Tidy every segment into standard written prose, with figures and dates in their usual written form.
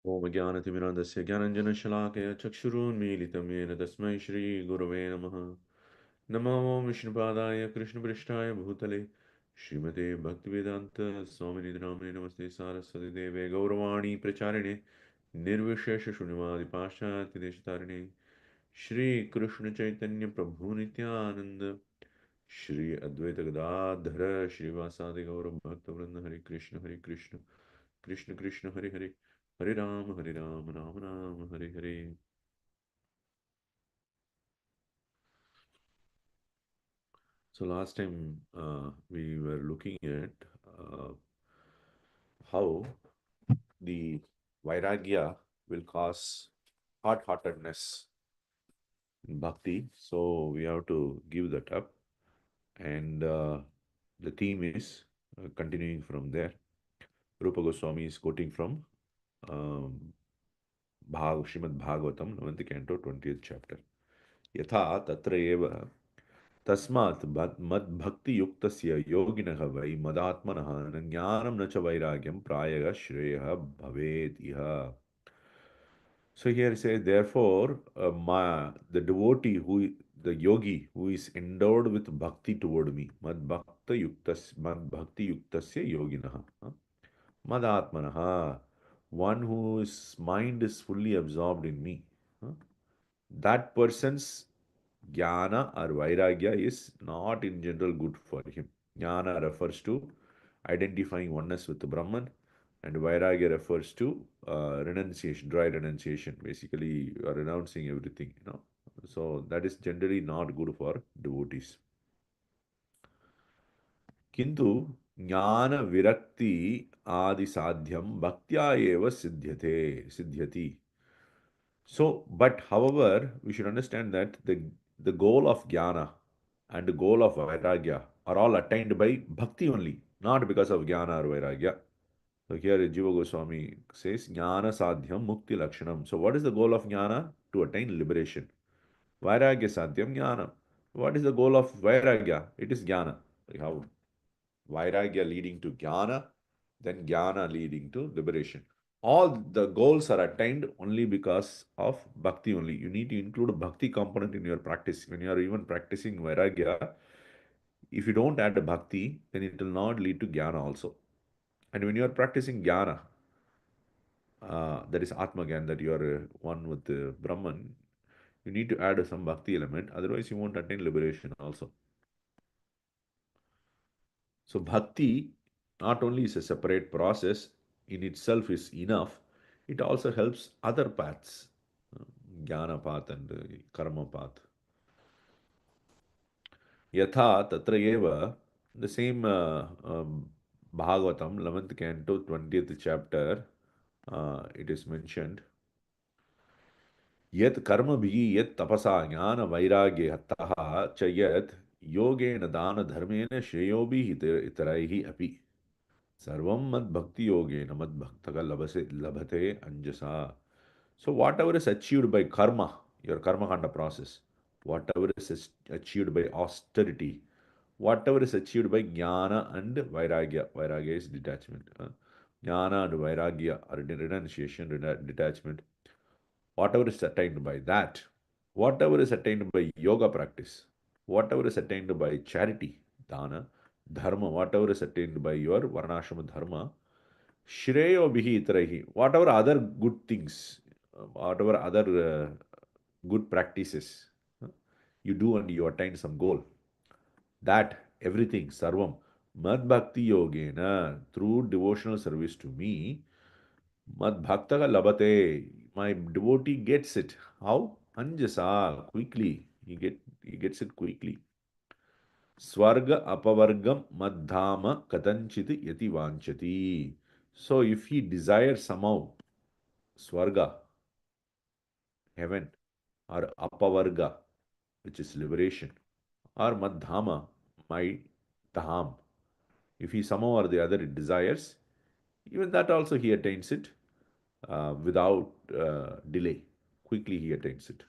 ॐ ज्ञानतिमिरान्धस्य ज्ञानञ्जनशलाकया चक्षुरुन्मीलितं येन तस्मै श्रीगुरवे नमः। नमो विष्णुपादाय कृष्णपृष्ठाय भूतले श्रीमते भक्तिवेदान्त स्वामिनिधि नामिने नमस्ते सारस्वती देवे गौरवाणी प्रचारिणे निर्विशेषशून्यवादिपाश्चात्यदेशतारिणे श्रीकृष्ण चैतन्य प्रभु नित्यानंद श्री अद्वैत गदाधर श्रीवासादि गौर भक्तवृंद हरे Krishna Krishna Krishna Hare Hare Hare Ram Ram Ram Hare Hare. So last time we were looking at how the vairagya will cause hard-heartedness in bhakti. So we have to give that up, and the theme is continuing from there. Rupa Goswami is quoting from um, Srimad Bhagavatam, 11th canto, 20th chapter. Yatha tatra eva तस्मात् मद्भक्तियुक्तस्य योगिनः वै मदात्मनः न ज्ञानं न च वैराग्यं प्रायः श्रेयः भवेत् इह. So here it says, therefore, the devotee the yogi who is endowed with bhakti toward me, mad bhakti yuktasya yoginah, madatmanaha, one whose mind is fully absorbed in me, that person's jnana or vairagya is not in general good for him. Jnana refers to identifying oneness with the Brahman, and vairagya refers to renunciation, dry renunciation. Basically, you are renouncing everything. So that is generally not good for devotees. किंतु ज्ञान विरक्ति आदि साध्यम भक्त्या एव सिद्ध्यति. So, but however, we should understand that the goal of jnana and the goal of vairagya are all attained by bhakti only, not because of jnana or vairagya. So here Jiva Goswami says jnana sadhyam mukti lakshanam. So what is the goal of jnana? To attain liberation. Vairagya sadhyam jnana. What is the goal of vairagya? It is jnana. Like how vairagya leading to jnana, then jnana leading to liberation. All the goals are attained only because of bhakti only. You need to include a bhakti component in your practice. When you are even practicing vairagya, if you don't add a bhakti, then it will not lead to jnana also. And when you are practicing jnana, that is atma gyan, that you are one with the Brahman, you need to add some bhakti element. Otherwise, you won't attain liberation also. So bhakti not only is a separate process in itself is enough, it also helps other paths, jnana path and karma path. Yatha tatra eva, the same Bhagavatam, 11th canto, 20th chapter, it is mentioned. Yet karma bhi yet tapasa jnana vairagye hattaha cha yet yogena dana dharmena shreyo bhi itaraihi api. Sarvam mad bhakti yogena mad bhaktaka labhate anjasa. So whatever is achieved by karma, your karma kanda process, whatever is achieved by austerity, whatever is achieved by jnana and vairagya, vairagya is detachment. Jnana and vairagya are renunciation, detachment. Whatever is attained by that, whatever is attained by yoga practice, whatever is attained by charity, dana, dharma, whatever is attained by your varnashrama dharma, shreyo bihi itaraihi, whatever other good things, whatever other good practices you do and you attain some goal, that everything, sarvam, mad bhakti yogena, through devotional service to me, mad bhaktaka labate, my devotee gets it. How? Anjasa, quickly. He gets it quickly. Swarga apavargam madhama katanchiti yati vanchati. So if he desires somehow swarga, heaven, or apavarga, which is liberation, or madhama, my dham, if he somehow or the other desires, even that also he attains it without delay. Quickly he attains it.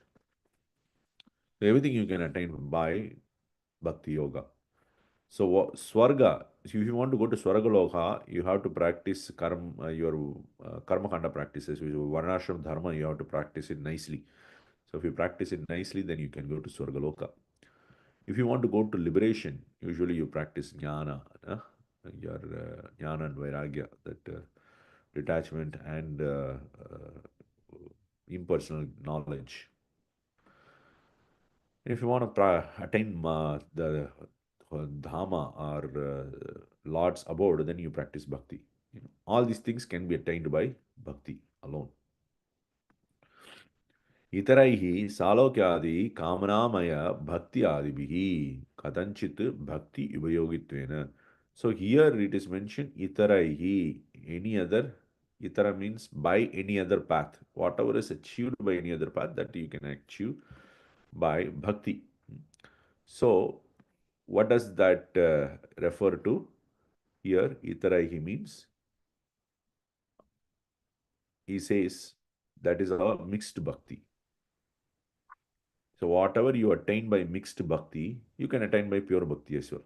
So everything you can attain by bhakti yoga. So Swarga, if you want to go to Swargaloka, you have to practice your karma kanda practices, which is Varnashram Dharma, you have to practice it nicely. So if you practice it nicely, then you can go to Swargaloka. If you want to go to liberation, usually you practice jnana, your jnana and vairagya, that detachment and impersonal knowledge. If you want to attain the Dhamma or Lord's abode, then you practice bhakti. All these things can be attained by bhakti alone. Itaraihi salokyadi kamanamaya bhakti adibihi kadanchit bhakti upayogitvena. So here it is mentioned itaraihi, any other. Itara means by any other path. Whatever is achieved by any other path, that you can achieve by bhakti. So what does that refer to? Here, itaraihi means, he says, that is all mixed bhakti. So whatever you attain by mixed bhakti, you can attain by pure bhakti as well.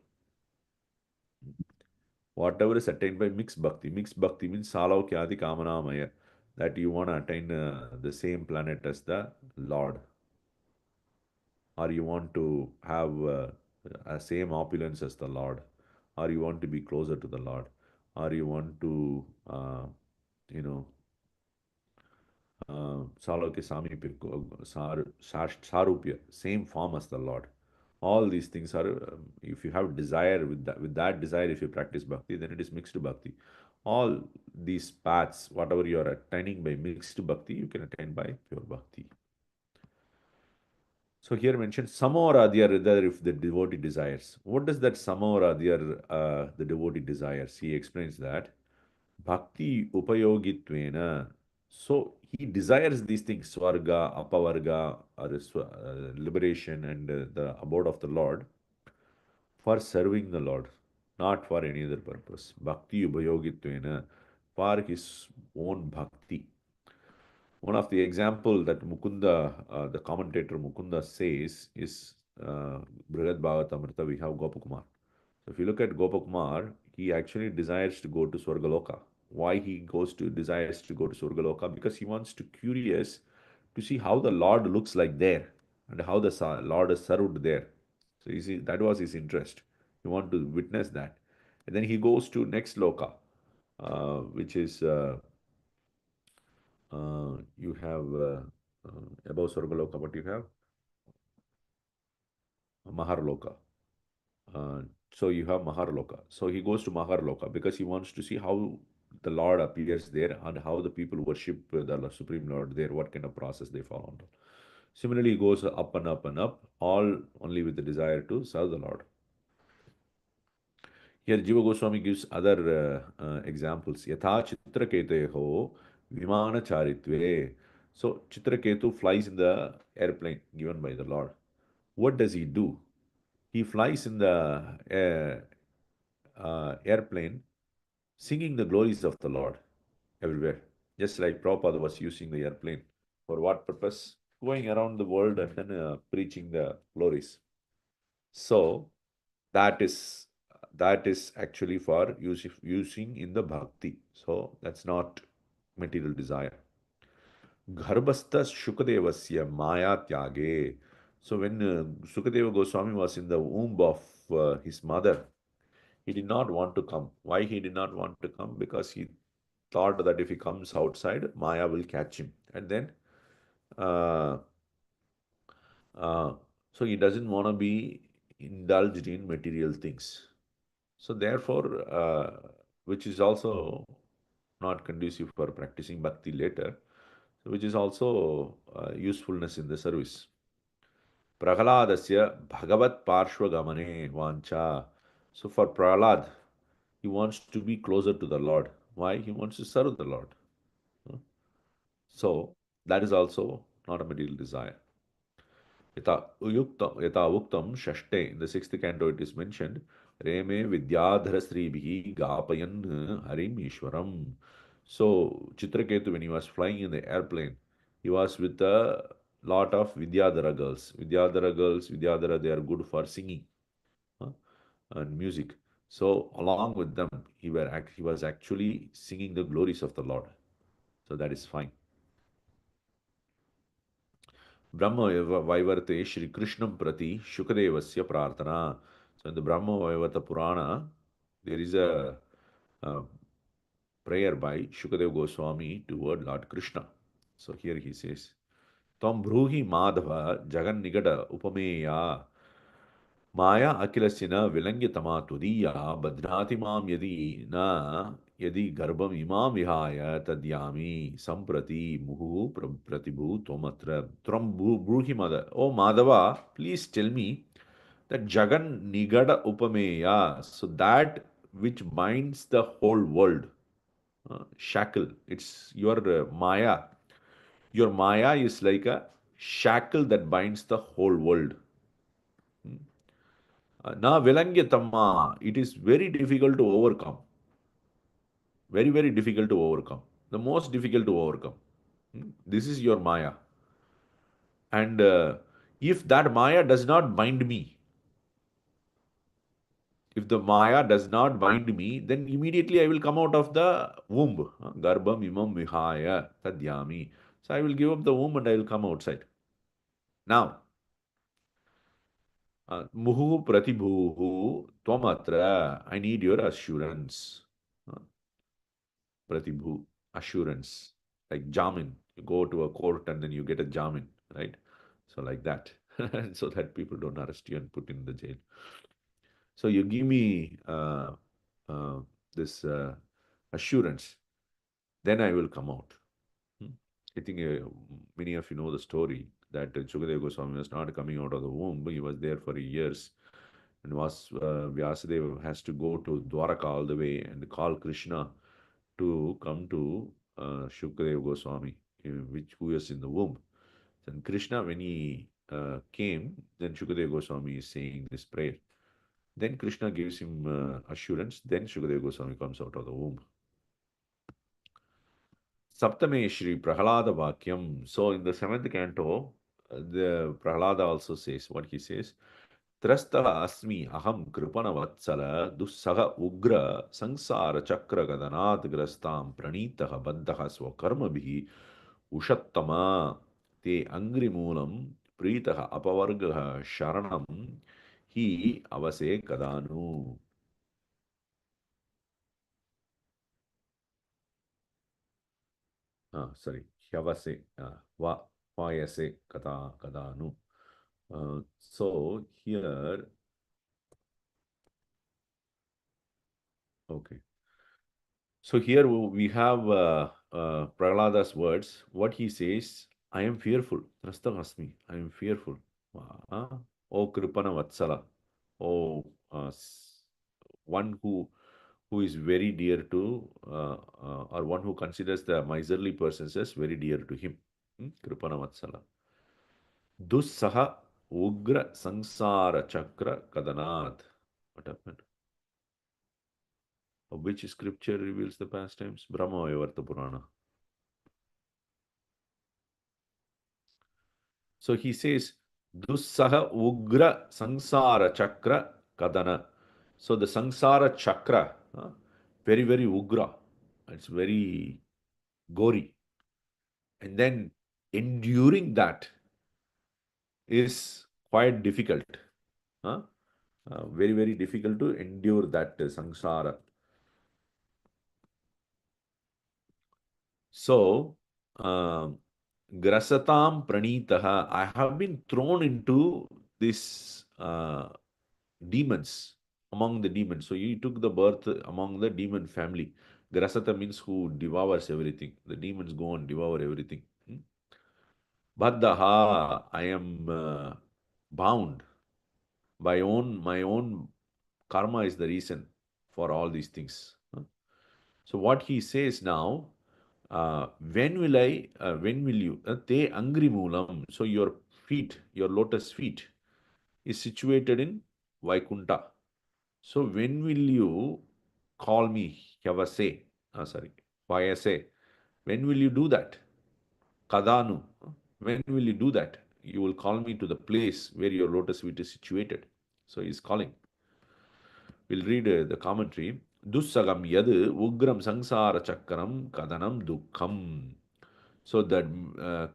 Whatever is attained by mixed bhakti means salaukyadi kamanamaya, that you want to attain the same planet as the Lord, or you want to have a same opulence as the Lord, or you want to be closer to the Lord, or you want to, you know, Salokya Sami Sarupya, same form as the Lord. All these things are, if you have desire with that desire, if you practice bhakti, then it is mixed bhakti. All these paths, whatever you are attaining by mixed bhakti, you can attain by pure bhakti. So here mentioned sama or adhyar, if the devotee desires. What does that sama or adhyar, the devotee desires? He explains that bhakti upayogitvena. So he desires these things, swarga, apavarga, or liberation and the abode of the Lord, for serving the Lord, not for any other purpose. Bhakti upayogitvena, for his own bhakti. One of the example that Mukunda, the commentator Mukunda says is Brihad Bhagavatamrita, we have Gopakumar. So if you look at Gopakumar, he actually desires to go to Swargaloka. Why he desires to go to Swargaloka? Because he wants to curious to see how the Lord looks like there and how the Lord is served there. So you see, that was his interest. He want to witness that. And then he goes to next Loka, which is you have above Swargaloka, what you have? Maharloka. Uh, so you have Maharloka. So he goes to Maharloka because he wants to see how the Lord appears there and how the people worship the Supreme Lord there, what kind of process they follow. Similarly, he goes up and up and up, all only with the desire to serve the Lord. Here, Jiva Goswami gives other examples. Yatha Chitraketeho Vimana Charitve. So, Chitraketu flies in the airplane given by the Lord. What does he do? He flies in the airplane singing the glories of the Lord everywhere. Just like Prabhupada was using the airplane. For what purpose? Going around the world and then preaching the glories. So, that is actually for using in the bhakti. So that's not material desire. Garbhastha Shukadevasya Maya Tyage. So when Sukadeva Goswami was in the womb of his mother, he did not want to come. Why he did not want to come? Because he thought that if he comes outside, Maya will catch him. And then, uh, uh, so he doesn't want to be indulged in material things. So therefore, which is also not conducive for practicing bhakti later, which is also usefulness in the service. Prahaladasya Bhagavat Parshvagamane Vancha. So for Prahlad, he wants to be closer to the Lord. Why? He wants to serve the Lord. So that is also not a material desire. Yata Uktam Shashte, in the sixth canto it is mentioned, Reme Vidyadhara Sribhi Gapayan Harim Ishwaram. So Chitraketu, when he was flying in the airplane, he was with a lot of Vidyadhara girls. Vidyadhara girls, Vidyadhara, they are good for singing. Huh? and music. So along with them, he was actually singing the glories of the Lord. So that is fine. Brahma Vaivarte Shri Krishnam Prati Shukadevasya Prarthana. So in the Brahma Vaivarta Purana, there is a prayer by Shukadev Goswami toward Lord Krishna. So here he says, Tvam Bruhi Madhava Jagan Nigada Upameya Maya Akilasina Vilangyatama Tudiya Badhnati Mam Yadi Garbam Imam Vihaya Tadyami Samprati Muhu Pratibhu Tomatra Bruhi Madhava. Oh Madhava, please tell me that Jagan Nigada Upameya, so that which binds the whole world. Shackle. It's your Maya. Your Maya is like a shackle that binds the whole world. Na Vilangyatama, it is very difficult to overcome. Very, very difficult to overcome. The most difficult to overcome. This is your Maya. And if that Maya does not bind me, if the Maya does not bind me, then immediately I will come out of the womb. Garbham imam vihaya tadyami. So I will give up the womb and I will come outside. Now, Muhu pratibhuhu tvamatra. I need your assurance. Uh, Pratibhu, assurance. Like jamin. You go to a court and then you get a jamin, right? So like that. So that people don't arrest you and put in the jail. So you give me uh, this assurance, then I will come out. Hmm. I think many of you know the story that Sukadeva Goswami was not coming out of the womb. He was there for years. And Vyasadeva has to go to Dwaraka all the way and call Krishna to come to Shukadeva Goswami, who was in the womb. Then Krishna, when he came, then Shukadeva Goswami is saying this prayer. Then Krishna gives him assurance. Then Shukadeva Goswami comes out of the womb. Saptame Shri Prahalada Vakyam. So in the seventh canto, the Prahalada also says what he says. Trastha asmi aham kripana vatsala dussaha ugra sansara chakra gadanat grastam pranitaha baddhaha swakarma bhi ushattama te angri moolam pritaha apavargaha sharanam hi avase kadanu. Sorry, Hyavase, Vayase, Kadanu. So here, okay. So here we have Prahlada's words. What he says, I am fearful. Rastāmṛta, I am fearful. Uh, O Kripana Vatsala. O one who is very dear to, or one who considers the miserly persons as very dear to him. Kripana Vatsala. Dussaha Ugra Sansara Chakra Kadanat. What happened? Of which scripture reveals the pastimes? Brahma Vaivarta Purana. So he says, Dussaha Ugra Sansara Chakra Kadana. So the Sansara Chakra, very, very Ugra. It's very gory. And then enduring that is quite difficult. Very, very difficult to endure that Sansara. So, Grasatam Pranitaha, I have been thrown into this demons, among the demons. So, he took the birth among the demon family. Grasata means who devours everything. The demons go and devour everything. Baddaha, I am bound by my own karma is the reason for all these things. So what he says now, when will you, te angri moolam, so your feet, your lotus feet is situated in Vaikunta. So when will you call me, Yavase, Vayase, when will you do that? Kadanu, when will you do that? You will call me to the place where your lotus feet is situated. So he's calling. We'll read the commentary. Dussagam yad ugram sangsara chakram kadanam dukkham. So that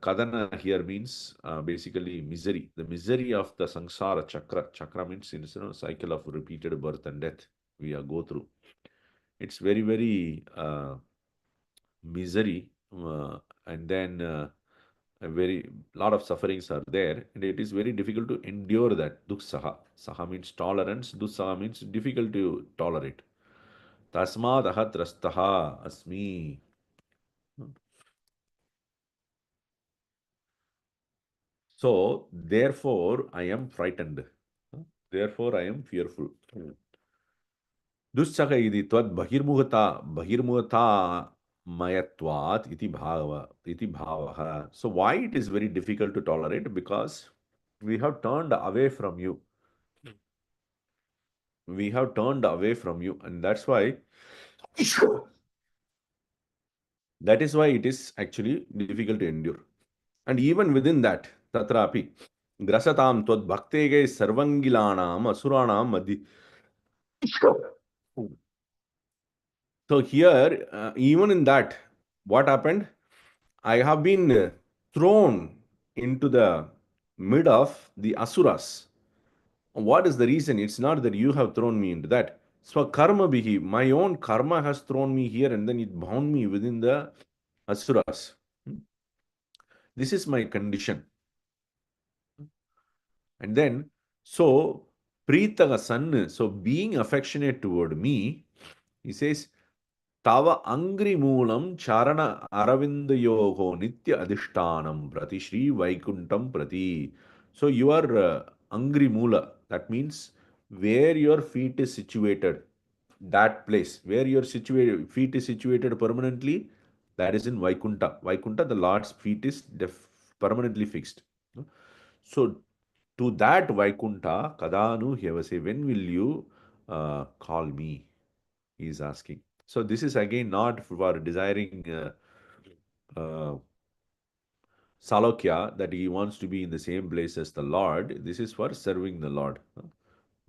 kadana here means basically misery. The misery of the sangsara chakra. Chakra means cycle of repeated birth and death we are go through. It's very, very misery, and then a very lot of sufferings are there, and it is very difficult to endure that. Duksaha. Saha means tolerance. Dussaha means difficult to tolerate. Tasmad ahat rastaha asmi. So, therefore, I am frightened. Therefore, I am fearful. दुस्सह इति त्वद् बहिर्मुखता मयत्वात् इति भावः. So why it is very difficult to tolerate? Because we have turned away from you. We have turned away from you, and that is why it is actually difficult to endure. And even within that, tatrapi grasatam twad bhaktege sarvangilanam asuranam madhi. So here, even in that, what happened? I have been thrown into the mid of the asuras. What is the reason? It's not that you have thrown me into that. So karma bihi, my own karma has thrown me here and then it bound me within the asuras. This is my condition. And then, so Preetaga son, so being affectionate toward me, he says, Tava angri moolam charana aravindayoho nitya adhishtanam prati Shri Vaikuntam prati. So your angri moola, that means where your feet is situated, that place where your feet is situated permanently, that is in Vaikunta. Vaikunta, the Lord's feet is permanently fixed. So to that Vaikunta, Kadanu Hyavase, when will you call me? He is asking. So this is again not for desiring uh, Salokya, that he wants to be in the same place as the Lord. This is for serving the Lord.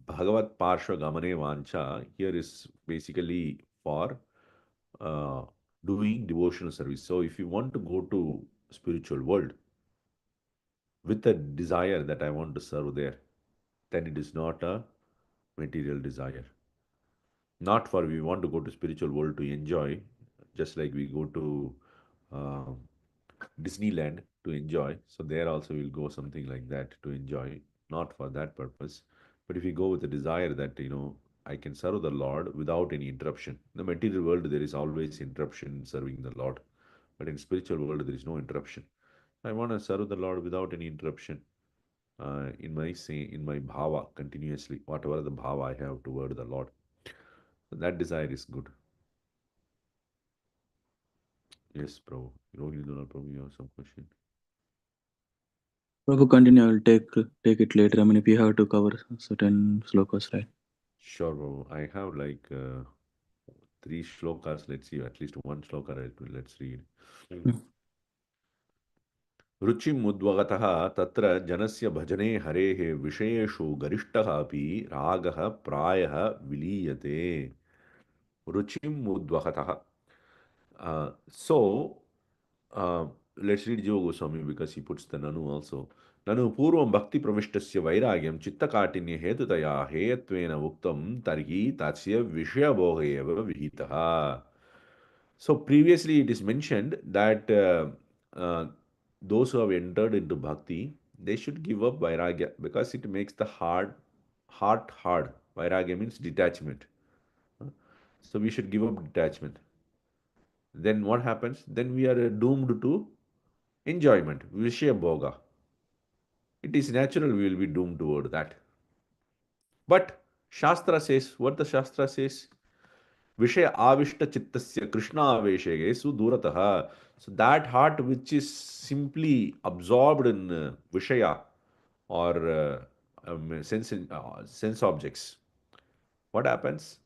Bhagavat Parshva Gamane Vancha here is basically for uh, doing devotional service. So if you want to go to spiritual world with a desire that I want to serve there, then it is not a material desire. Not for we want to go to spiritual world to enjoy, just like we go to uh, Disneyland to enjoy. So there also we'll go something like that to enjoy, not for that purpose. But if you go with the desire that I can serve the Lord without any interruption. In the material world there is always interruption in serving the Lord, but in spiritual world there is no interruption. I want to serve the Lord without any interruption. In my bhava continuously, whatever the bhava I have toward the Lord. So that desire is good. Yes, Prabhu. Rohini Prabhu, you have some question? Prabhu, continue. I'll take it later. I mean, if you have to cover certain slokas, right? Sure, Prabhu. I have like three shlokas. Let's see, at least one shloka. Let's read. रुचिम् उद्वगतः तत्र जनस्य भजने हरेः विषयेषु गरिष्ठः अपि रागः प्रायः विलीयते. रुचिम् उद्वगतः. So, uh, let's read Jiva Goswami because he puts the Nanu also. Nanu purvam bhakti pravishtasya vairagyam chittakatinye hetutaya heyatvena uktam tarhi tatsya vishaya bhoga eva vihitaha. So previously it is mentioned that those who have entered into bhakti, they should give up vairagya because it makes the heart hard. Vairagya means detachment. So we should give up detachment. Then what happens? Then we are doomed to enjoyment, Vishaya Bhoga. It is natural we will be doomed toward that. But Shastra says, what the Shastra says? Vishaya avishta chittasya Krishna aveshege sudurataha. So that heart which is simply absorbed in Vishaya or sense objects, what happens?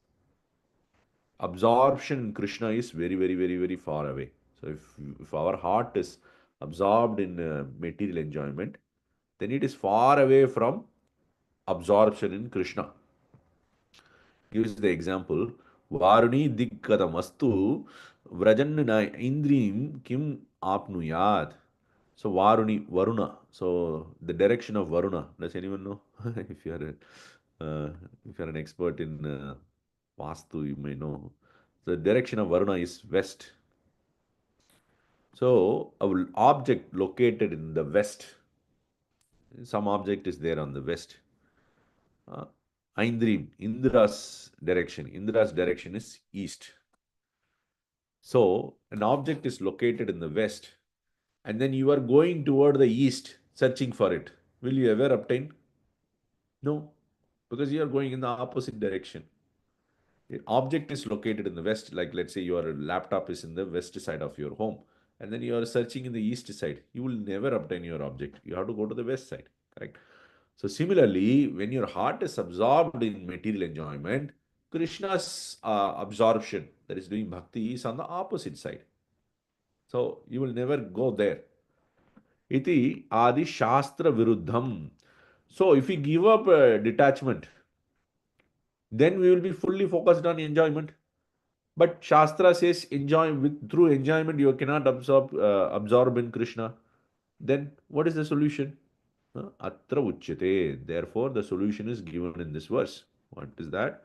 Absorption in Krishna is very, very, very, very far away. So if our heart is absorbed in material enjoyment, then it is far away from absorption in Krishna. gives the example, Varuni dikkadamastu vrajanna indrim kim apnuyat. So Varuni, Varuna. So the direction of Varuna. Does anyone know? if you are if you are an expert in Vastu, you may know. The direction of Varuna is west. So a object located in the west, some object is there on the west. Uh, Aindrim, Indra's direction is east. So an object is located in the west, and then you are going toward the east, searching for it. Will you ever obtain? No, because you are going in the opposite direction. The object is located in the west, like let's say your laptop is in the west side of your home, and then you are searching in the east side. You will never obtain your object. You have to go to the west side, correct? So similarly, when your heart is absorbed in material enjoyment, Krishna's absorption, that is doing bhakti, is on the opposite side. So you will never go there. Iti adi shastra viruddham. So if we give up detachment, then we will be fully focused on enjoyment. But Shastra says enjoy with through enjoyment you cannot absorb in Krishna. Then what is the solution? Atra uchyate. Therefore, the solution is given in this verse. What is that?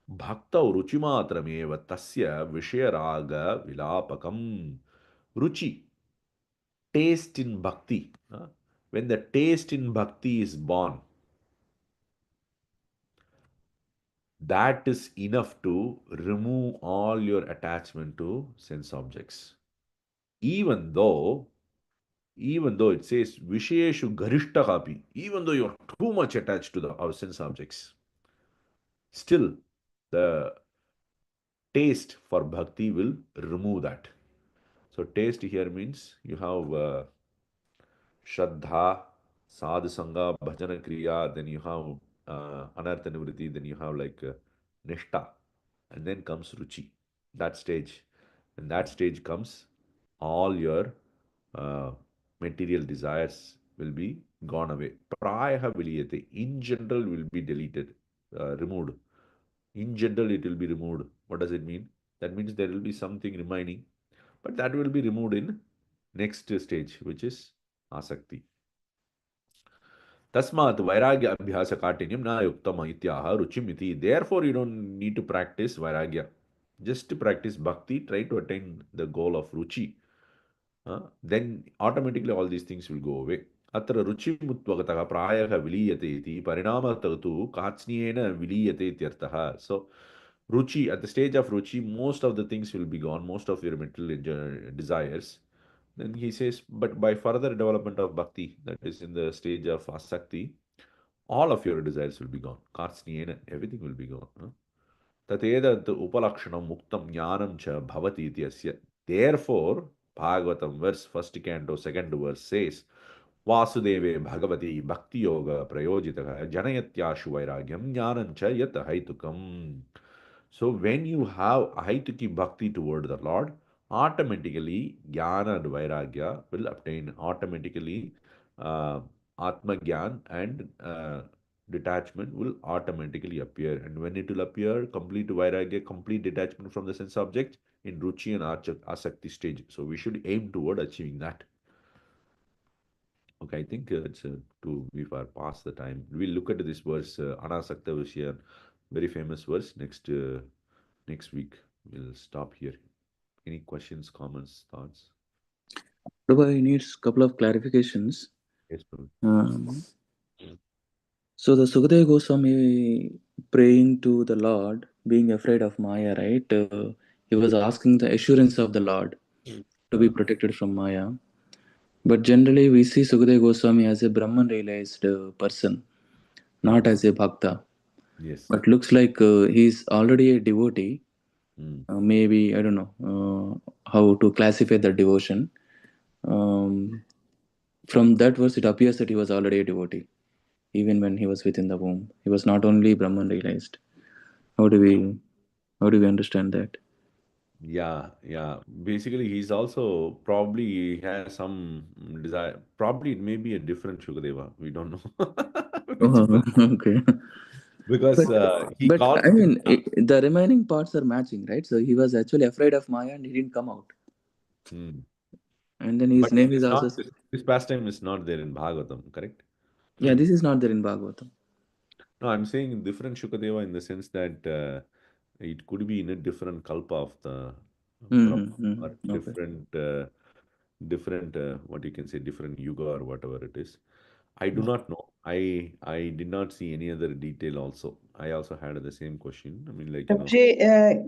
Bhakta ruchimatrameva tasya vishayaraga vilapakam. Ruchi, taste in bhakti. When the taste in bhakti is born, that is enough to remove all your attachment to sense objects. Even though, even though it says Visheshu Garishta, even though you're too much attached to our sense objects, still the taste for bhakti will remove that. So taste here means you have Shraddha, Sadhu Sangha, Bhajana Kriya, then you have Anartha Nivriti, then you have like Nishta, and then comes Ruchi, that stage. And that stage comes, all your uh, material desires will be gone away. Prayaha viliyate, in general, will be deleted, removed. In general, it will be removed. What does it mean? That means there will be something remaining, but that will be removed in next stage, which is asakti. Tasmat vairagya abhyasa katinyam na yuktama ityaha ruchimiti. Therefore, you don't need to practice vairagya. Just to practice bhakti, try to attain the goal of ruchi. Then automatically all these things will go away. अत्र रुचिमुत्वगतः प्रायः विलीयते इति परिणामतः तु कात्स्न्येन विलीयते इत्यर्थः. So ruchi, at the stage of ruchi, most of the things will be gone, most of your material desires. Then he says, but by further development of bhakti, that is in the stage of asakti, all of your desires will be gone. Katsniyena, everything will be gone. Tatedat upalakshanam muktam jnanam cha bhavati ityasya. Therefore, Bhagavatam verse, first canto, second verse says, Vasudeve Bhagavati Bhakti Yoga Prayojitaka Janayatyashu Vairagyam Jnanancha Yat Haitukam. So when you have Haituki Bhakti toward the Lord, automatically Jnana and Vairagya will obtain automatically. uh, Atma Gyan and detachment will automatically appear. And when it will appear, complete Vairagya, complete detachment from the sense object in Ruchi and Asakti stage. So we should aim toward achieving that. Okay, I think it's too, we far past the time. We'll look at this verse, Anasakta Vishya, very famous verse, next week. We'll stop here. Any questions, comments, thoughts? Prabhu, I need a couple of clarifications. Yes, Prabhu. So the Sukadeva Goswami praying to the Lord, being afraid of Maya, right? He was asking the assurance of the Lord to be protected from Maya. But generally, we see Sukadeva Goswami as a Brahman realized person, not as a Bhakta. Yes. But looks like he's already a devotee. Maybe, I don't know how to classify the devotion. From that verse, it appears that he was already a devotee, even when he was within the womb. He was not only Brahman realized. How do we understand that? Yeah, yeah. Basically, he's also probably he has some desire. Probably it may be a different Shukadeva. We don't know which Oh, one. okay. because But he I called mean, Krishna. the remaining parts are matching, right? So he was actually afraid of Maya and he didn't come out. Hmm. And then But his it name is is also not this pastime is not there in Bhagavatam, correct? yeah. This is not there in Bhagavatam. No, I'm saying different Shukadeva in the sense that it could be in a different kalpa of the Brahma or Okay. different what you can say different yuga or whatever it is. I do not know. I did not see any other detail. Also, I also had the same question. I mean, like Actually,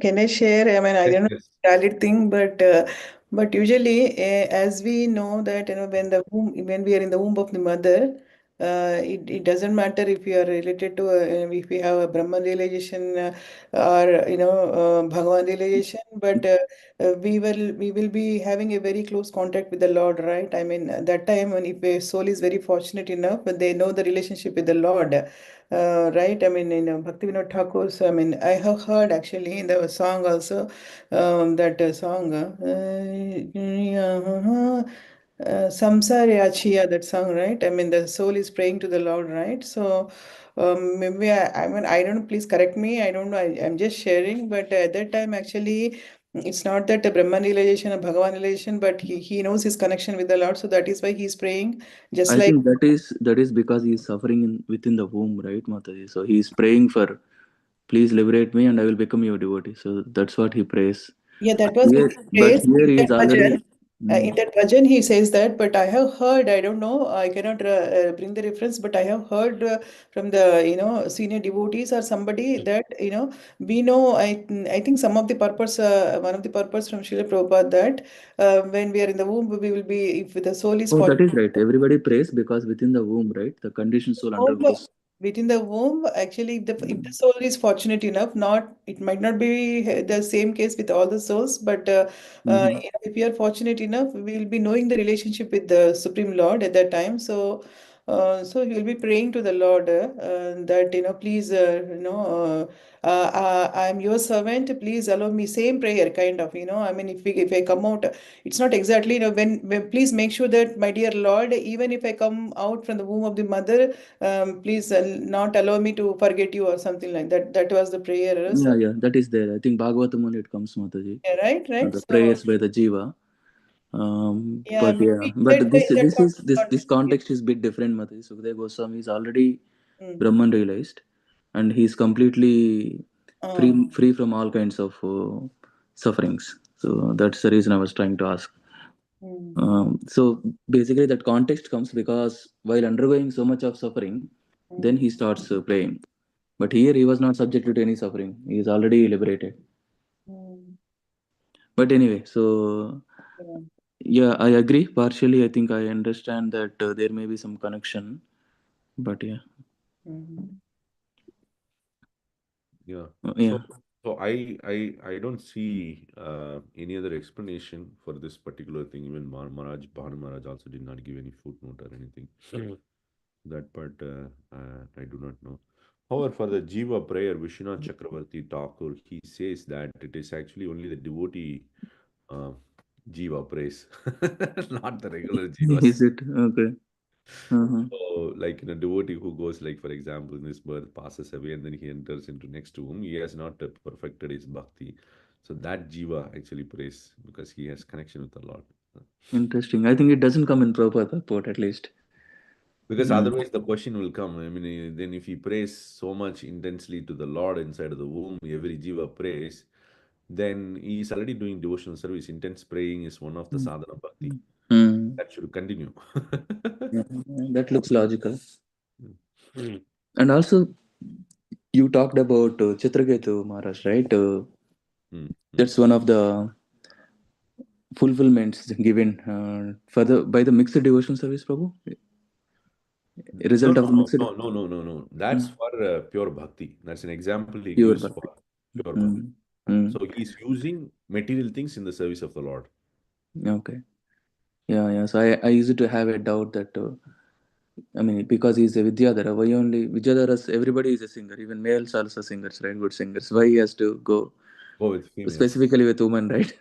can I share? I mean, I yes, don't know yes, valid thing, but usually, as we know that when we are in the womb of the mother, it doesn't matter if you are related to if we have a Brahman realization or Bhagavan realization, but we will be having a very close contact with the Lord, right? I mean, at that time when if a soul is very fortunate enough, when they know the relationship with the Lord. Right, I mean, in Bhaktivinoda Thakur's, I mean, I have heard actually in the song also that song, Samsare Achiya, that song, right? I mean, the soul is praying to the Lord, right? So, maybe I mean, I don't know, please correct me. I don't know, I'm just sharing, but at that time, actually, it's not that a Brahman realization or Bhagavan realization, but he knows his connection with the Lord, so that is why he's praying, just I like. think that is because he is suffering within the womb, right, Mataji? So he is praying for, please liberate me and I will become your devotee. So that's what he prays. Yeah, that But was what here, he but prays here in he that is already. bhajan. In Mm, that bhajan, he says that, but I have heard, I don't know, I cannot bring the reference, but I have heard from the, senior devotees or somebody that, we know, I think some of the purpose, one of the purpose from Srila Prabhupada that when we are in the womb, we will be, if the soul is oh, fortunate that is right. Everybody prays because within the womb, right, the conditioned soul womb, undergoes. within the womb, actually, if the Mm, soul is fortunate enough, not it might not be the same case with all the souls, but mhm. if you are fortunate enough, we will be knowing the relationship with the Supreme Lord at that time. So, so you will be praying to the Lord that please, I am your servant. Please allow me same prayer, kind of. I mean, if I come out, it's not exactly when please make sure that my dear Lord, even if I come out from the womb of the mother. Please not allow me to forget you or something like that. That was the prayer. Yeah, So, yeah, that is there. I think Bhagavatam only it comes, Mataji. yeah, right, right. The So, prayers by the Jiva. yeah, But yeah, maybe but in that this context. context is bit different, Mataji. Sukadeva Goswami is already Mm. Brahman realized, and he's completely Uh, free from all kinds of sufferings. So that's the reason I was trying to ask. mm, So basically, that context comes because while undergoing so much of suffering, then mm, he starts praying. But here he was not subjected to any suffering. He is already liberated. mm, But anyway, so yeah, yeah, I agree. Partially, I think I understand that there may be some connection. But yeah, mm, yeah. yeah, So I don't see any other explanation for this particular thing. Even Maharaj Bhanu Maharaj also did not give any footnote or anything. That part I do not know. However, for the Jiva prayer, Vishwanath Chakravarti Thakur, he says that it is actually only the devotee uh, Jiva prays, not the regular Jivas. is it okay? Uh-huh. So, like in a devotee who goes, like for example, in this birth passes away and then he enters into next womb, he has not perfected his bhakti. So that jiva actually prays because he has connection with the Lord. Interesting. I think it doesn't come in Prabhupada purport at least. Because Mm. otherwise the question will come. I mean, then if he prays so much intensely to the Lord inside of the womb, every jiva prays, then he is already doing devotional service. Intense praying is one of the sadhana bhakti. Mm. That should continue. Yeah, that looks logical. And also, you talked about Chitraketu Maharaj, right? Mm, mm. That's one of the fulfillments given for the by the mixed devotion service, Prabhu. A No, result no, of the no, mixed no, no, no, no, no. That's for pure bhakti. That's an example he pure gives bhakti. for pure bhakti. Mm. Mm. So he's using material things in the service of the Lord. Okay. Yeah, yeah. So I used to have a doubt that I mean because he's a Vidyadhara, why only Vidyadharas everybody is a singer, even males also singers, right? Good singers. Why he has to go Go with females. specifically with women, right?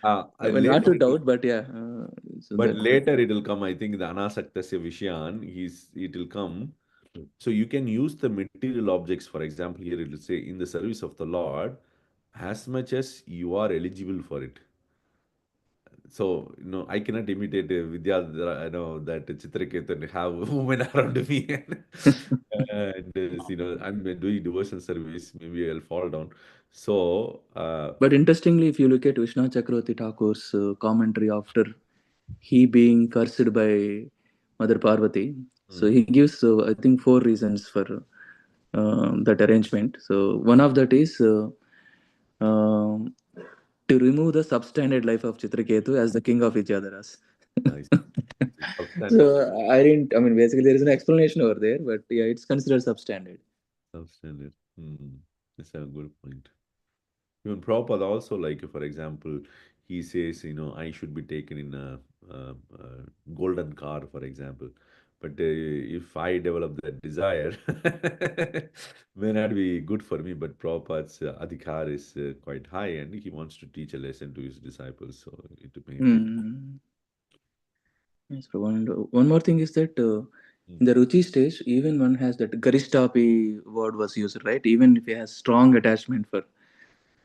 I mean, not Later to it will, doubt, but yeah. So but that later it will come. I think the anasaktasya vishayan, it will come. So you can use the material objects, for example, here it will say, in the service of the Lord, as much as you are eligible for it. So, I cannot imitate Vidya, that Chitraketu and have women around me. And, I'm doing devotion service, maybe I'll fall down. So, But interestingly, if you look at Vishnu Chakravarti Thakur's commentary after he being cursed by Mother Parvati, so mm, he gives, I think, four reasons for that arrangement. So one of that is um, to remove the substandard life of Chitraketu as the king of Vidyadharas. nice. So Substandard. I mean, basically there is an explanation over there, but yeah, it's considered substandard. Substandard. That's a good point. Even Prabhupada also, like, for example, he says, I should be taken in a golden car, for example. But if I develop that desire, may not be good for me. But Prabhupada's adhikar is quite high, and he wants to teach a lesson to his disciples, so it may be. Hmm. Yes, bro. And one more thing is that Mm. in the Ruchi stage, even one has that Garishtapi word was used, right? Even if he has strong attachment for.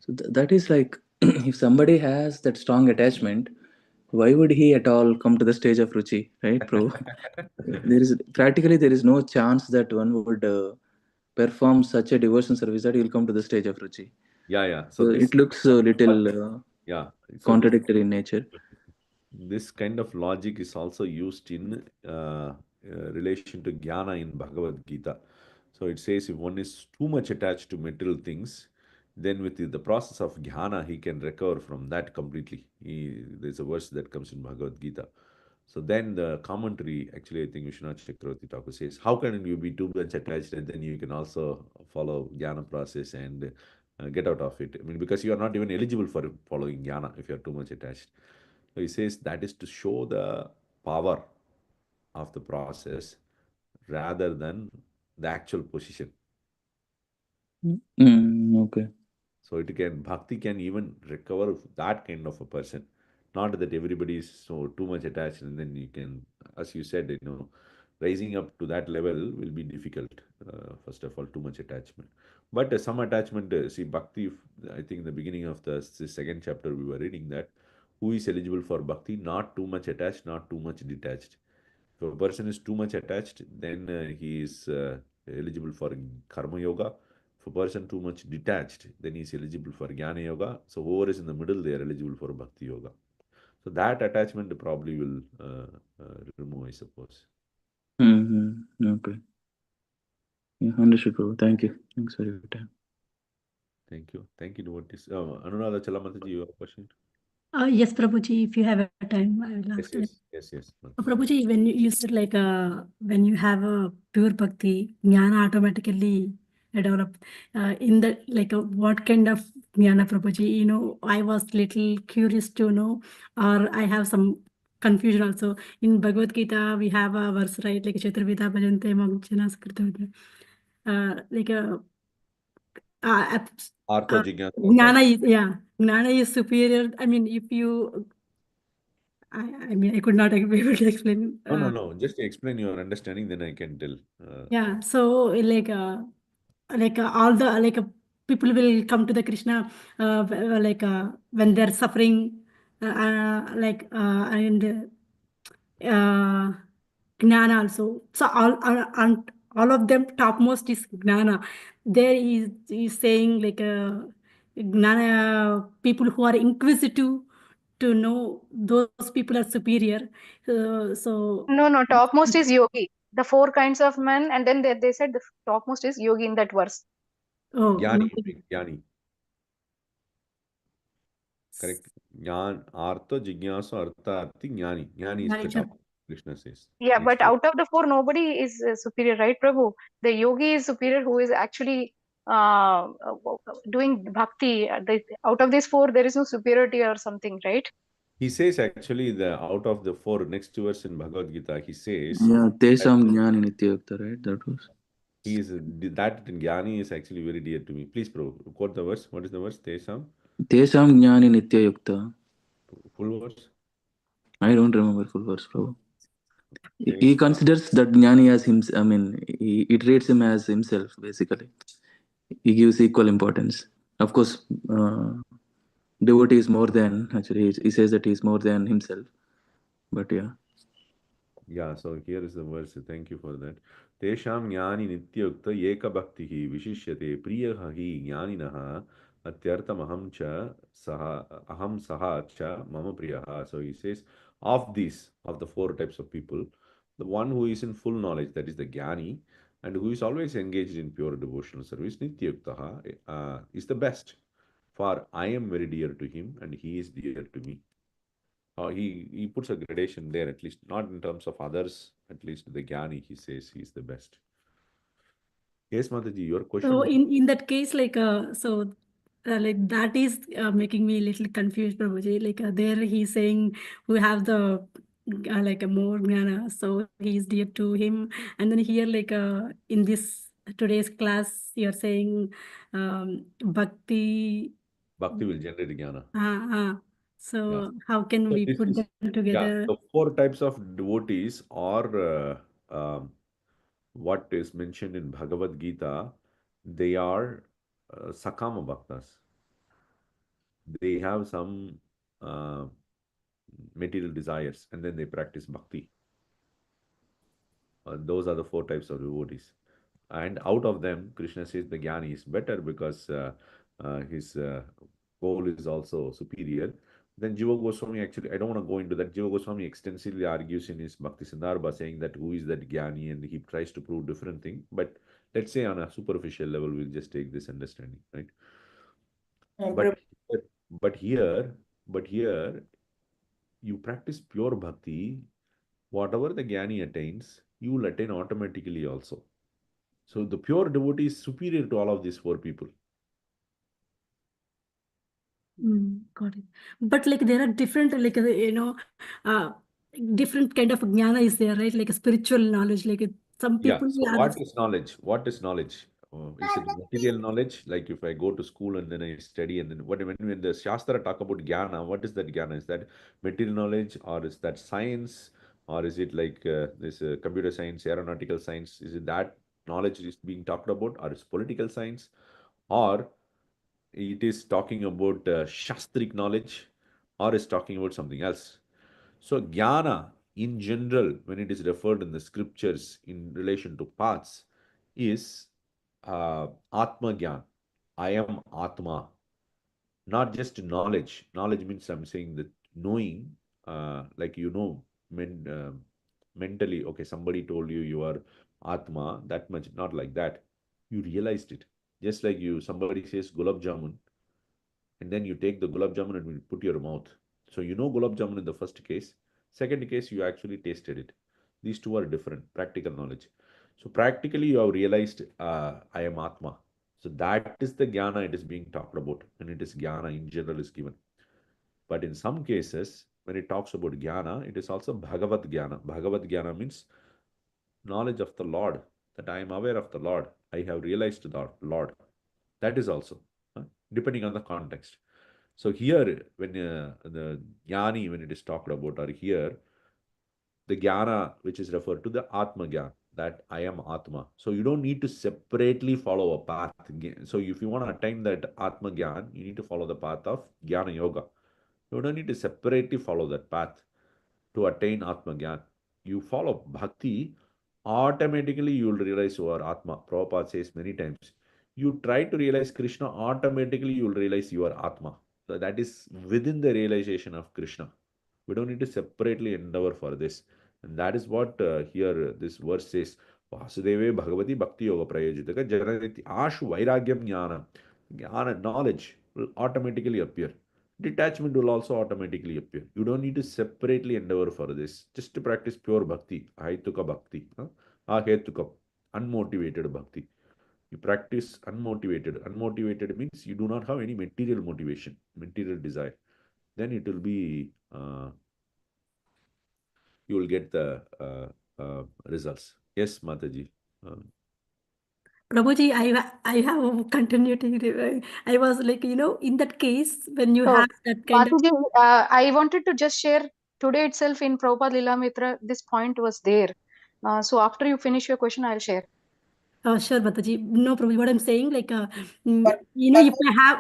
So that is like, if somebody has that strong attachment, why would he at all come to the stage of Ruchi, right, bro? There is no chance that one would perform such a devotion service that he will come to the stage of Ruchi. Yeah, yeah. So So this, it looks a little yeah. So contradictory in nature. this kind of logic is also used in relation to jnana in Bhagavad Gita. So it says if one is too much attached to material things, then with the process of jnana, he can recover from that completely. There's a verse that comes in Bhagavad Gita. So then the commentary, actually, I think Vishwanath Chakravarti Thakur says, how can you be too much attached and then you can also follow jnana process and get out of it? I mean, because you are not even eligible for following jnana if you are too much attached. So he says that is to show the power of the process rather than the actual position. Okay. So bhakti can even recover that kind of a person. Not that everybody is so too much attached, and then you can, as you said, rising up to that level will be difficult. First of all, too much attachment. But some attachment, see, bhakti, I think in the beginning of the second chapter, we were reading that who is eligible for bhakti, not too much attached, not too much detached. If a person is too much attached, then he is eligible for karma yoga. If a person too much detached, then he is eligible for jnana yoga. So whoever is in the middle, they are eligible for bhakti yoga. So that attachment probably will remove, I suppose. Okay. Yeah, understood, bro. Thank you. Thanks for your time. Thank you. Thank you, devotees. Anuradha Chalamataji, you have a question? Yes, Prabhuji, if you have a time, I will Yes, ask. yes, yes, yes. Prabhuji, when you said like when you have a pure bhakti, jnana automatically develop. In the like what kind of jnana, Prabhuji? I was little curious to know, or I have some confusion also. In Bhagavad Gita, we have a verse, right? Like Chaturveda Bhajante Mogchanas Krita. Like uh, Artho Jignasa Artha. Jnana is, yeah, Jnana is superior. I mean, if you, I mean, I could not be able to explain. No, no, no. Just explain your understanding, then I can tell. Yeah, so all the people will come to the Krishna when they're suffering, and uh, Gnana also. So all of them topmost is Gnana. There is saying like Gnana people who are inquisitive to know those people are superior. So No, no, topmost is yogi. The four kinds of men, and then they said the topmost is yogi in that verse. oh Jnani, no. you mean, Jnani. Correct. Jnana, Artha, Jignasu, Artha, Arthi, Jnani. Jnani is the Manager. top. Krishna says. Yeah, Next but verse. out of the four, nobody is superior, right, Prabhu? The yogi is superior who is actually doing bhakti. Out of these four, there is no superiority or something, right? He says actually the out of the four next verse in Bhagavad Gita, he says Yeah, that Tesam Jnani Nityayukta, right? That was. he is that Jnani is actually very dear to me. Please, bro, quote the verse. What is the verse? Tesam, Tesam Jnani Nityayukta. full verse. I don't remember full verse, bro. He considers that Jnani as himself. I mean, he treats him as himself, basically. He gives equal importance. Of course, devotee is more than, actually, he says that he is more than himself. But yeah. Yeah, so here is the verse. Thank you for that. Tesham jnani nityukta eka bhaktihi vishishyate priyaha hi jnaninaha atyartam aham saha cha mama priyaha. So he says, of these, of the four types of people, the one who is in full knowledge, that is the jnani, and who is always engaged in pure devotional service, nityuktaha, is the best. For I am very dear to him, and he is dear to me. He puts a gradation there, at least not in terms of others, at least the Jnani, he says he is the best. Yes, Mataji, your question. So in that case, like like that is making me a little confused, Prabhuji. Like there he's saying we have the like a more jnana, so he's dear to him. And then here, like in this today's class, you're saying bhakti. Bhakti will generate Jnana. So Yeah. how can So we this put is, them yeah, together? the four types of devotees are what is mentioned in Bhagavad Gita. They are Sakama Bhaktas. They have some material desires and then they practice Bhakti. Those are the four types of devotees. And out of them, Krishna says the Jnani is better because his goal is also superior. Then Jiva Goswami, actually, I don't want to go into that. Jiva Goswami extensively argues in his Bhakti Sandarbha saying that who is that Jnani, and he tries to prove different things. But let's say on a superficial level, we'll just take this understanding, right? But here, you practice pure bhakti, whatever the Jnani attains, you will attain automatically also. So the pure devotee is superior to all of these four people. Got it. But like there are different, like different kind of jnana is there, right? Like a spiritual knowledge, like some Yeah. people So are what is knowledge? What is knowledge? Is it material knowledge? Like if I go to school and then I study and then when the Shastra talk about jnana, what is that jnana? Is that material knowledge or is that science or is it like this computer science, aeronautical science? Is it that knowledge is being talked about or is political science or it is talking about shastric knowledge or is talking about something else? So, jnana in general, when it is referred in the scriptures in relation to paths, is Atma Gyan. I am Atma, not just knowledge. Knowledge means I'm saying that knowing, like mentally, okay, somebody told you you are Atma, that much, not like that. You realized it. Just like somebody says Gulab Jamun, and then you take the gulab jamun and you put your mouth. So you know gulab jamun in the first case. Second case, you actually tasted it. These two are different, practical knowledge. So practically, you have realized I am Atma. So that is the jnana it is being talked about, and it is jnana in general is given. But in some cases, when it talks about jnana, it is also Bhagavad jnana. Bhagavad jnana means knowledge of the Lord, that I am aware of the Lord. I have realized the Lord. That is also, depending on the context. So here, when the jnani, when it is talked about, or here, the jnana, which is referred to the Atma Jnana, that I am Atma. So you don't need to separately follow a path. So if you want to attain that Atma Jnana, you need to follow the path of Jnana Yoga. You don't need to separately follow that path to attain Atma Jnana. You follow Bhakti, automatically you will realize you are Atma. Prabhupada says many times. You try to realize Krishna, automatically you will realize you are Atma. So that is within the realization of Krishna. We don't need to separately endeavor for this. And that is what here this verse says. Vasudeve Bhagavati Bhakti Yoga Prayojitaka Janariti Ashu Vairagyam Jnana. Jnana, knowledge will automatically appear. Detachment will also automatically appear. You don't need to separately endeavor for this. Just to practice pure bhakti, ahetuka bhakti, ahetuka, unmotivated bhakti. You practice unmotivated. Unmotivated means you do not have any material motivation, material desire. Then it will be, you will get the results. Yes, Mataji. Prabhuji, I have a continuity. I was like, in that case, when you So, have that kind of. Mataji, I wanted to just share today itself in Prabhupada Lilamrita, this point was there. So after you finish your question, I'll share. Sure, Mataji. No problem. What I'm saying, like, But if I have.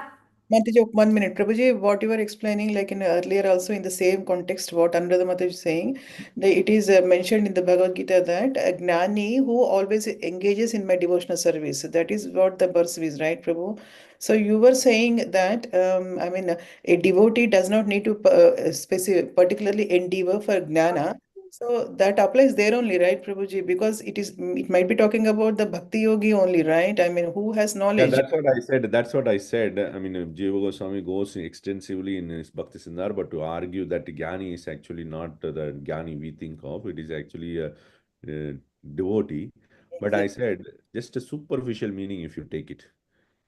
Mataji, 1 minute. Prabhuji, what you were explaining, like in earlier also in the same context, what Anuradha Mataji is saying, it is mentioned in the Bhagavad Gita that a gnani who always engages in my devotional service. That is what the verse is, right, Prabhu? So you were saying that, I mean, a devotee does not need to particularly endeavor for gnana. So that applies there only, right, Prabhuji? Because it might be talking about the bhakti yogi only, right? I mean, who has Yeah, knowledge. that's what I said. That's what I said. I mean, Jiva Goswami goes extensively in his Bhakti Sindhar, but to argue that Jnani is actually not the Jnani we think of, it is actually a devotee. But I said, just a superficial meaning if you take it.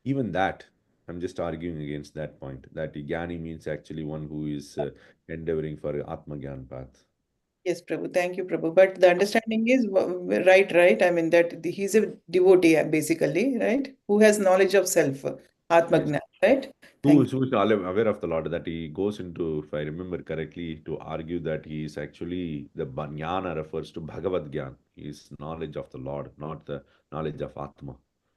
Even that, I'm just arguing against that point, that Jnani means actually one who is endeavoring for Atma Gyan path. Yes, Prabhu. Thank you, Prabhu. But the understanding is right. I mean, that he's a devotee, basically, right? Who has knowledge of self, Yes. Atmagna, right? Who Thank is, who is aware of the Lord, that he goes into, if I remember correctly, to argue that he is actually, the Jnana refers to Bhagavad Gyan. He is knowledge of the Lord, not the knowledge of Atma.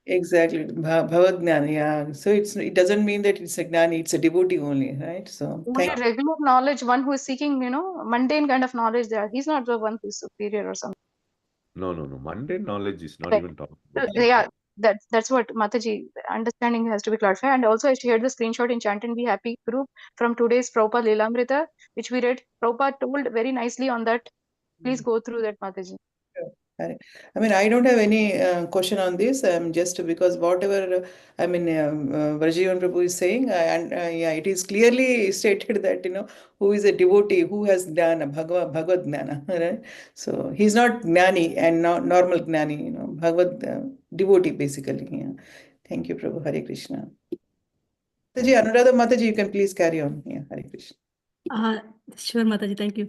you. Exactly. Bhavad yeah. So it doesn't mean that it's a gnani, it's a devotee only, right? So Only thank regular knowledge, one who is seeking, mundane kind of knowledge there. He's not the one who is superior or something. No. Mundane knowledge is not Right. even talking about that. Yeah, that's what Mataji understanding has to be clarified. And also I shared the screenshot in Chant and Be Happy group from today's Prabhupada Lilamrita, which we read. Prabhupada told very nicely on that. Please go through that, Mataji. Correct. I mean, I don't have any question on this. Just because whatever Varjivan Prabhu is saying, and yeah, it is clearly stated that who is a devotee, who has gnana, Bhagavad gnana, right? So he's not gnani and not normal gnani, Bhagavad devotee basically. Yeah. Thank you, Prabhu. Hare Krishna. Mataji, Anuradha Mataji, you can please carry on. Yeah, Hare Krishna. Sure, Mataji, thank you.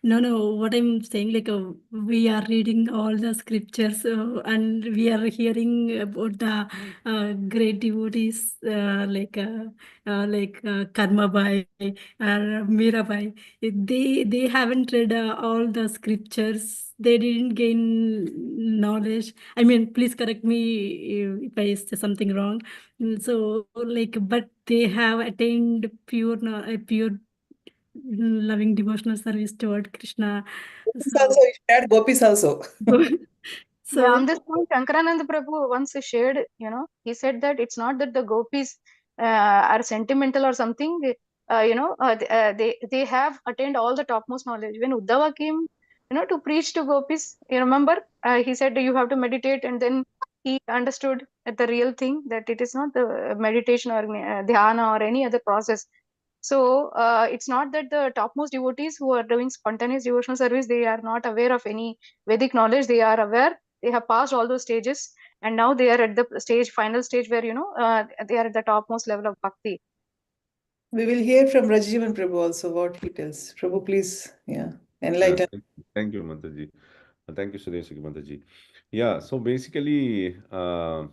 No, what I'm saying, like, we are reading all the scriptures and we are hearing about the great devotees like Karma Bai or Mirabai. They haven't read all the scriptures. They didn't gain knowledge. I mean, please correct me if I say something wrong. So, like, but they have attained pure loving devotional service toward Krishna. Gopis also, you should add Gopis also. Yeah, So, on this point, Shankarananda Prabhu once shared, he said that it's not that the gopis are sentimental or something. They have attained all the topmost knowledge. When Uddhava came, to preach to gopis, you remember, he said you have to meditate, and then he understood the real thing, that it is not the meditation or dhyana or any other process. So it's not that the topmost devotees who are doing spontaneous devotional service, they are not aware of any Vedic knowledge. They are aware. They have passed all those stages, and now they are at the final stage where they are at the topmost level of bhakti. We will hear from Rajivan Prabhu also what he tells. Prabhu, please, yeah, Yeah, enlighten. thank you, Mataji. Thank you, Sudeshiki Mataji. Yeah, so basically, as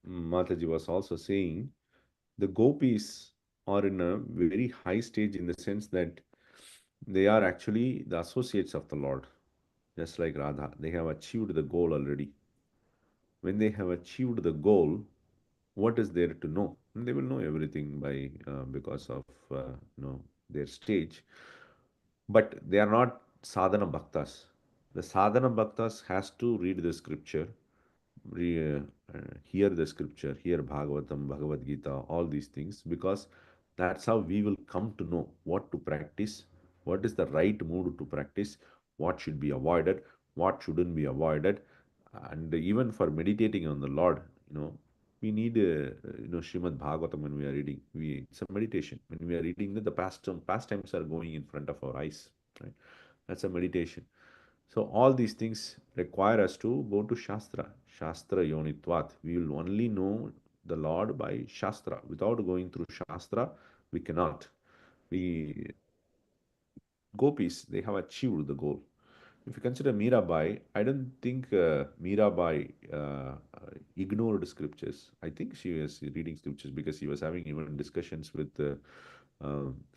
Mataji was also saying, the gopis are in a very high stage in the sense that they are actually the associates of the Lord, just like Radha. They have achieved the goal already. When they have achieved the goal, what is there to know? And they will know everything by because of their stage. But they are not sadhana bhaktas. The sadhana bhaktas has to read the scripture, hear the scripture, hear Bhagavatam, Bhagavad Gita, all these things, because that's how we will come to know what to practice, what is the right mood to practice, what should be avoided, what shouldn't be avoided. And even for meditating on the Lord, we need Srimad Bhagavatam when we are reading. It's a meditation. When we are reading, the pastimes are going in front of our eyes, right? That's a meditation. So all these things require us to go to Shastra. Shastra Yonitvat. We will only know the Lord by Shastra. Without going through Shastra, we cannot. We Gopis, they have achieved the goal. If you consider Mirabai, I don't think Mirabai ignored scriptures. I think she was reading scriptures because she was having even discussions with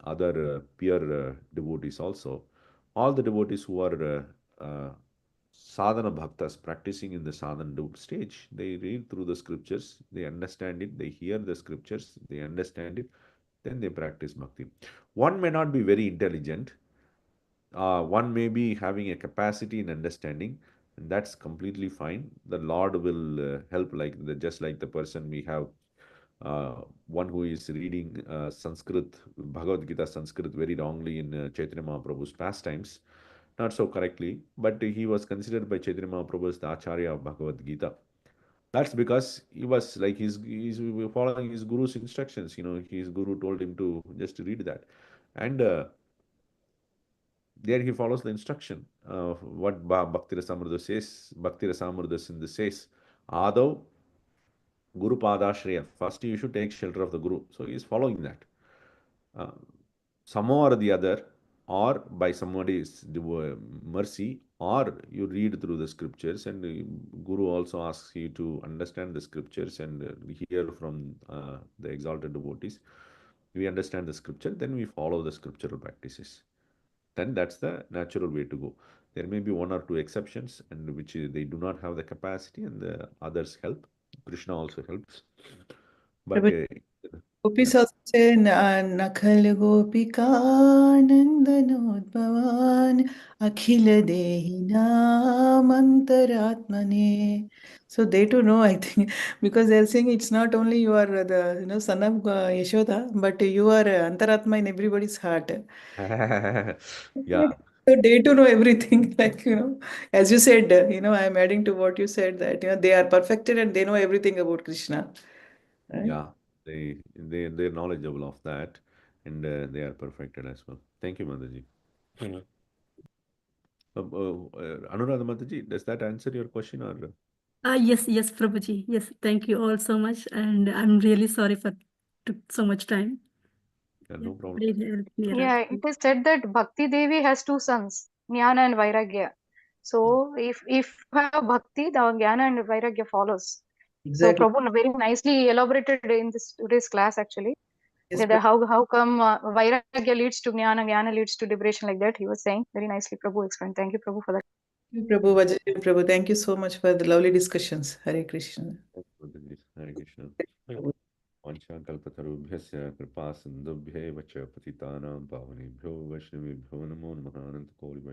other peer devotees also. All the devotees who are sadhana bhaktas practicing in the sadhana stage, they read through the scriptures, they understand it, they hear the scriptures, they understand it, then they practice bhakti. One may not be very intelligent, one may be having a capacity in understanding, and that's completely fine. The Lord will help, like just like the person we have, one who is reading Sanskrit, Bhagavad Gita Sanskrit very wrongly in Chaitanya Mahaprabhu's pastimes, not so correctly, but he was considered by Chaitanya Mahaprabhu as the Acharya of Bhagavad Gita. That's because he was like he's following his guru's instructions. His guru told him to just read that, and there he follows the instruction of what Bhakti Rasāmṛta says. Bhakti Rasāmṛta Sindhu says, Adav Guru Padashraya. First, you should take shelter of the Guru. So he is following that. Somehow or the other, or by somebody's mercy, or you read through the scriptures, and the Guru also asks you to understand the scriptures and hear from the exalted devotees. We understand the scripture, then we follow the scriptural practices. Then that's the natural way to go. There may be one or two exceptions, and which they do not have the capacity, and the others help. Krishna also helps. But Gopis also say, Nakhal Gopika Nandanodbhavan Akhila Dehi Mantaratmane. So they too know, I think, because they're saying it's not only you are the son of Yashoda, but you are Antaratma in everybody's heart. yeah. So they too know everything, like, as you said, I'm adding to what you said that, they are perfected and they know everything about Krishna. Right? Yeah, they're knowledgeable of that, and they are perfected as well. Thank you, Mataji. Anuradha Mataji, does that answer your question or? Yes, Prabhuji. Yes, thank you all so much, and I'm really sorry for took so much time. Yeah, no problem. Really clear. Yeah, it is said that Bhakti Devi has two sons, Jnana and Vairagya. So if you have Bhakti, the Jnana and Vairagya follows. Exactly. So Prabhu very nicely elaborated in this today's class actually. Yes, That how come Vairagya leads to Jnana, Jnana leads to liberation, like that he was saying. Very nicely Prabhu explained. Thank you Prabhu for that. Thank you, Prabhu, Vajrayan Prabhu. Thank you so much for the lovely discussions. Hare Krishna. Hare Krishna. वाञ्छाकल्पतरुभ्यश्च कृपा सिन्धुभ्यैव च पतितानां पावनेभ्यो वैष्णवेभ्यो नमो नमः अनन्तकोटिवैष्णवेभ्यो